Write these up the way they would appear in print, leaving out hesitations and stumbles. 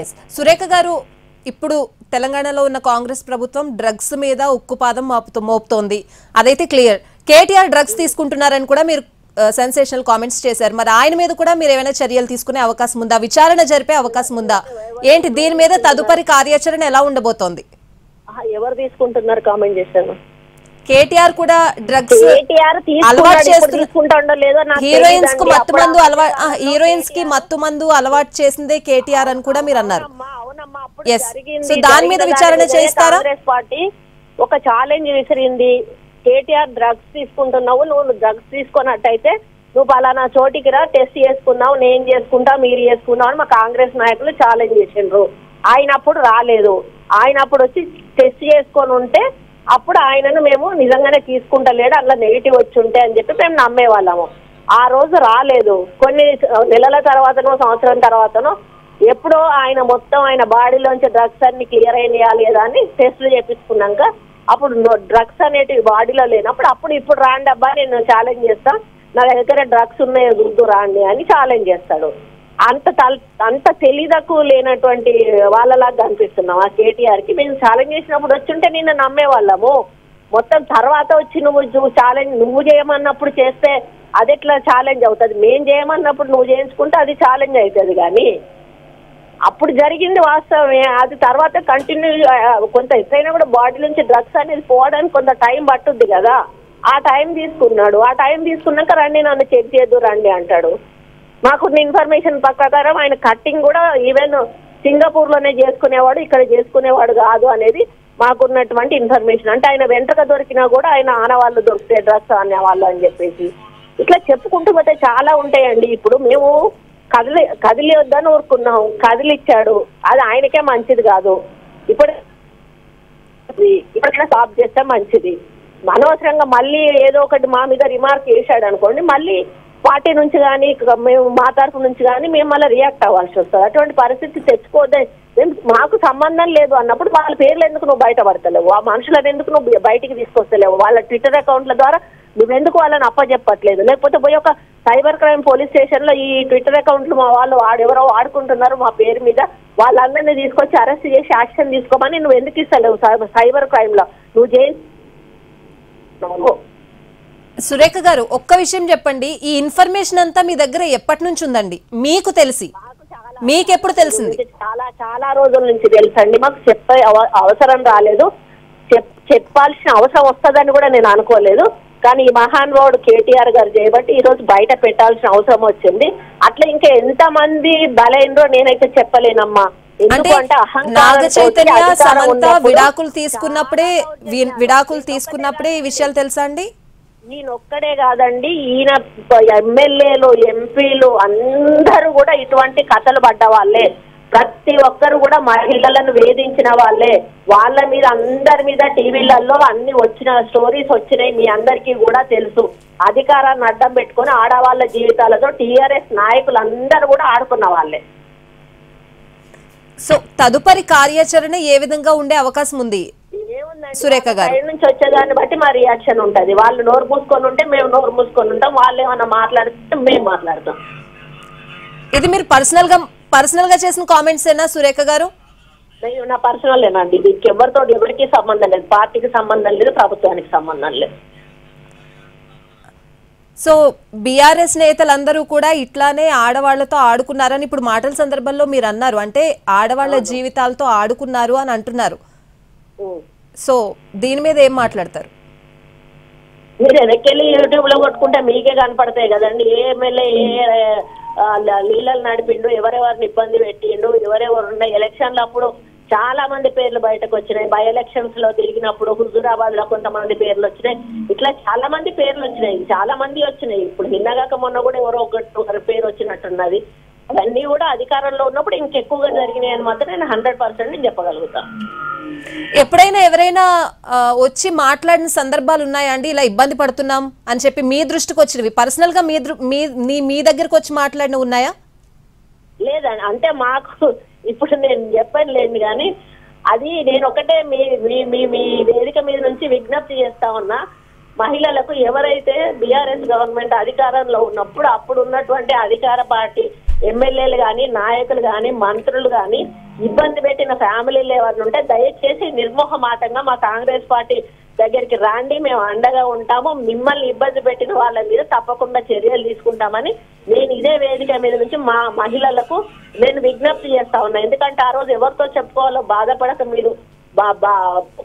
Yes Surekha గారు, ఇప్పుడు తెలంగాణలో ఉన్న కాంగ్రెస్ ప్రభుత్వం డ్రగ్స్ మీద ఉక్కుపాదం మోపుతోంది, అదైతే క్లియర్. కేటీఆర్ డ్రగ్స్ తీసుకుంటున్నారని కూడా మీరు సెన్సేషనల్ కామెంట్స్ చేశారు. మరి ఆయన మీద కూడా మీరు ఏమైనా చర్యలు తీసుకునే అవకాశం ఉందా, విచారణ జరిపే అవకాశం ఉందా, ఏంటి దీని మీద తదుపరి కార్యాచరణ ఎలా ఉండబోతోంది? ఎవరు తీసుకుంటున్నారు కామెంట్ చేశాను. కేటీఆర్ కూడా డ్రగ్స్ అలవాటు చేస్తున్నారు, హీరోయిన్స్ కు మత్తు మందు హీరోయిన్స్ కి మత్తు మందు అలవాటు చేసిందే కేటీఆర్ అని కూడా మీరు అన్నారు. సో దాని మీద విచారణ చేస్తారా? కాంగ్రెస్ పార్టీ ఒక ఛాలెంజ్ విసిరింది, కేటీఆర్ డ్రగ్స్ తీసుకుంటున్నావు, నువ్వు డ్రగ్స్ తీసుకున్నట్టయితే నువ్వు పలానా చోటికి రా, టెస్ట్ చేసుకున్నావు, నేను చేసుకుంటా, మీరు చేసుకున్నావు అని మా కాంగ్రెస్ నాయకులు ఛాలెంజ్ చేసిండ్రు. ఆయన అప్పుడు రాలేదు. ఆయన అప్పుడు వచ్చి టెస్ట్ చేసుకొని ఉంటే అప్పుడు ఆయనను మేము నిజంగానే తీసుకుంటలేడు, అట్లా నెగిటివ్ వచ్చి ఉంటే అని చెప్పి మేము నమ్మేవాళ్ళము. ఆ రోజు రాలేదు. కొన్ని నెలల తర్వాతనో సంవత్సరం తర్వాతనో ఎప్పుడో ఆయన మొత్తం ఆయన బాడీలోంచి డ్రగ్స్ అన్ని క్లియర్ అయినాయా లేదా అని టెస్టులు చేపించుకున్నాక అప్పుడు డ్రగ్స్ అనేటివి బాడీలో లేనప్పుడు అప్పుడు ఇప్పుడు రాండి అబ్బా నేను ఛాలెంజ్ చేస్తా, నా దగ్గర డ్రగ్స్ ఉన్నాయో చూద్దు రాండి అని ఛాలెంజ్ చేస్తాడు. అంత తెలియదకు లేనటువంటి వాళ్ళలాగా కనిపిస్తున్నాం ఆ కేటీఆర్ కి. మేము ఛాలెంజ్ చేసినప్పుడు వచ్చుంటే నిన్ను నమ్మేవాళ్ళము. మొత్తం తర్వాత వచ్చి నువ్వు ఛాలెంజ్ నువ్వు చేయమన్నప్పుడు చేస్తే అది ఎట్లా ఛాలెంజ్ అవుతుంది? మేము చేయమన్నప్పుడు నువ్వు చేయించుకుంటే అది ఛాలెంజ్ అవుతుంది. కానీ అప్పుడు జరిగింది వాస్తవమే. అది తర్వాత కంటిన్యూ కొంత ఎట్లయినా కూడా బాడీ నుంచి డ్రగ్స్ అనేది పోవడానికి కొంత టైం పట్టుద్ది కదా. ఆ టైం తీసుకున్నాడు. ఆ టైం తీసుకున్నాక రండి నన్ను చెక్ చేయద్దు రండి అంటాడు. మాకున్న ఇన్ఫర్మేషన్ ప్రకారం ఆయన కట్టింగ్ కూడా ఈవెన్ సింగపూర్ లోనే చేసుకునేవాడు, ఇక్కడ చేసుకునేవాడు కాదు అనేది మాకున్నటువంటి ఇన్ఫర్మేషన్. అంటే ఆయన వెంట్రుక దొరికినా కూడా ఆయన ఆనవాళ్ళు దొరికితే డ్రగ్స్ అనేవాళ్ళు అని చెప్పేసి ఇట్లా చెప్పుకుంటూ పోతే చాలా ఉంటాయండి. ఇప్పుడు మేము కదిలి వద్దని ఊరుకున్నాం, కదిలిచ్చాడు, అది ఆయనకే మంచిది కాదు. ఇప్పటికైనా స్టాప్ చేస్తే మంచిది. అనవసరంగా మళ్ళీ ఏదో ఒకటి మా మీద రిమార్క్ చేశాడు అనుకోండి, మళ్ళీ పార్టీ నుంచి కానీ మేము మా తరఫు నుంచి కానీ మేము మళ్ళీ రియాక్ట్ అవ్వాల్సి వస్తుంది. అటువంటి పరిస్థితి తెచ్చుకోదే. మాకు సంబంధం లేదు అన్నప్పుడు వాళ్ళ పేర్లు ఎందుకు నువ్వు బయటపడతలేవు, ఆ మనుషులను ఎందుకు నువ్వు బయటికి తీసుకొస్తలేవు, వాళ్ళ ట్విట్టర్ అకౌంట్ల ద్వారా నువ్వెందుకు వాళ్ళని అప్పచెప్పట్లేదు? లేకపోతే పోయి ఒక సైబర్ క్రైమ్ పోలీస్ స్టేషన్ లో ఈ ట్విట్టర్ అకౌంట్లు మా వాళ్ళు ఎవరో వాడుకుంటున్నారు మా పేరు మీద, వాళ్ళందరినీ తీసుకొచ్చి అరెస్ట్ చేసి యాక్షన్ తీసుకోమని నువ్వు ఎందుకు ఇస్తలేవు? సైబర్ క్రైమ్ లో నువ్వు సురేఖ గారు, ఒక్క విషయం చెప్పండి, ఈ ఇన్ఫర్మేషన్ అంతా మీ దగ్గర ఎప్పటి నుంచి ఉందండి మీకు తెలిసి? మీకెప్పుడు తెలిసింది? చాలా రోజుల నుంచి తెలుసండి. మాకు చెప్పే అవసరం రాలేదు, చెప్పాల్సిన అవసరం వస్తుందని కూడా నేను అనుకోలేదు. కానీ ఈ మహానుభావుడు కేటీఆర్ గారు చేయబట్టి ఈ రోజు బయట పెట్టాల్సిన అవసరం వచ్చింది. అట్లా ఇంకా ఎంత మంది బలైనరో నేనైతే చెప్పలేనమ్మా. అంటే నాగ చైతన్య సమంత విడాకులు తీసుకున్నప్పుడే ఈ విషయాలు తెలుసా అండి? ఈయనొక్కడే కాదండి, ఈయన ఎమ్మెల్యేలు ఎంపీలు అందరూ కూడా ఇటువంటి కథలు పడ్డ వాళ్ళే. ప్రతి ఒక్కరు కూడా మహిళలను వేధించిన వాళ్ళే. వాళ్ళ మీద అందరి మీద టీవీలలో అన్ని వచ్చిన స్టోరీస్ వచ్చినాయి, మీ అందరికీ కూడా తెలుసు. అధికారాన్ని అడ్డం పెట్టుకుని ఆడవాళ్ళ జీవితాలతో టీఆర్ఎస్ నాయకులు అందరూ కూడా ఆడుకున్న వాళ్ళే. సో తదుపరి కార్యాచరణ ఏ విధంగా ఉండే అవకాశం ఉంది సురేఖ గారు? నుంచి వచ్చేదాన్ని బట్టి మా రియాక్షన్ ఉంటది. వాళ్ళు నోరు మూసుకొని ఉంటే మేము నోరు మూసుకొని ఉంటాం, వాళ్ళు ఏమన్నా మాట్లాడుతుంటే మేము మాట్లాడతాం. ఇది మీరు పర్సనల్ గా చేసిన కామెంట్స్ ఏనా సురేఖ గారు? నా పర్సనల్ ఏనండి, దీనికి ఎవరికి సంబంధం లేదు, పార్టీకి సంబంధం లేదు, ప్రభుత్వానికి సంబంధం లేదు. సో బీఆర్ఎస్ నేతలందరూ కూడా ఇట్లానే ఆడవాళ్లతో ఆడుకున్నారని ఇప్పుడు మాటల సందర్భంలో మీరు అన్నారు, అంటే ఆడవాళ్ల జీవితాలతో ఆడుకున్నారు అని అంటున్నారు. సో దీని మీద ఏం మాట్లాడతారు? మీరు వెనక్కి యూట్యూబ్ లో కొట్టుకుంటే మీకే కనపడతాయి కదండి. ఏ ఎమ్మెల్యే లీలలు నడిపిండు, ఎవరెవరిని ఇబ్బంది పెట్టిండు, ఎవరెవరు ఎలక్షన్లు అప్పుడు చాలా మంది పేర్లు బయటకు వచ్చినాయి. బై ఎలక్షన్స్ లో తిరిగినప్పుడు హుజూరాబాద్ లో కొంతమంది పేర్లు వచ్చినాయి. ఇట్లా చాలా మంది పేర్లు వచ్చినాయి, చాలా మంది వచ్చినాయి. ఇప్పుడు నిన్నగాక మొన్న కూడా ఎవరో ఒకరి పేరు వచ్చినట్టున్నది. అవన్నీ కూడా అధికారంలో ఉన్నప్పుడు ఇంకెక్కువగా జరిగినాయి అని మాత్రం నేను 100% నేను చెప్పగలుగుతా. ఎప్పుడైనా ఎవరైనా వచ్చి మాట్లాడిన సందర్భాలు ఉన్నాయా అండి, ఇలా ఇబ్బంది పడుతున్నాం అని చెప్పి మీ దృష్టికి వచ్చినవి, పర్సనల్ గా మీ దగ్గరకు వచ్చి మాట్లాడిన ఉన్నాయా? లేదండి, అంటే మాకు ఇప్పుడు నేను చెప్పాను లేండి, కానీ అది నేను ఒకటే మీ వేదిక మీద నుంచి విజ్ఞప్తి చేస్తా ఉన్నా. మహిళలకు ఎవరైతే బీఆర్ఎస్ గవర్నమెంట్ అధికారంలో ఉన్నప్పుడు అప్పుడు ఉన్నటువంటి అధికార పార్టీ ఎమ్మెల్యేలు గాని నాయకులు గాని మంత్రులు గాని ఇబ్బంది పెట్టిన ఫ్యామిలీలు ఎవరిని ఉంటే దయచేసి నిర్మోహమాటంగా మా కాంగ్రెస్ పార్టీ దగ్గరికి రాండి, మేము అండగా ఉంటాము, మిమ్మల్ని ఇబ్బంది పెట్టిన వాళ్ళ మీద తప్పకుండా చర్యలు తీసుకుంటామని నేను ఇదే వేదిక మీద నుంచి మా మహిళలకు నేను విజ్ఞప్తి చేస్తా ఉన్నా. ఎందుకంటే ఆ రోజు ఎవరితో చెప్పుకోవాలో బాధపడక మీరు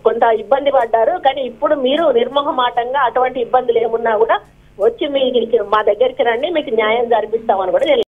కొంత ఇబ్బంది పడ్డారు. కానీ ఇప్పుడు మీరు నిర్మోహమాటంగా అటువంటి ఇబ్బందులు ఏమున్నా కూడా వచ్చి మా దగ్గరికి రండి, మీకు న్యాయం జరిపిస్తామని కూడా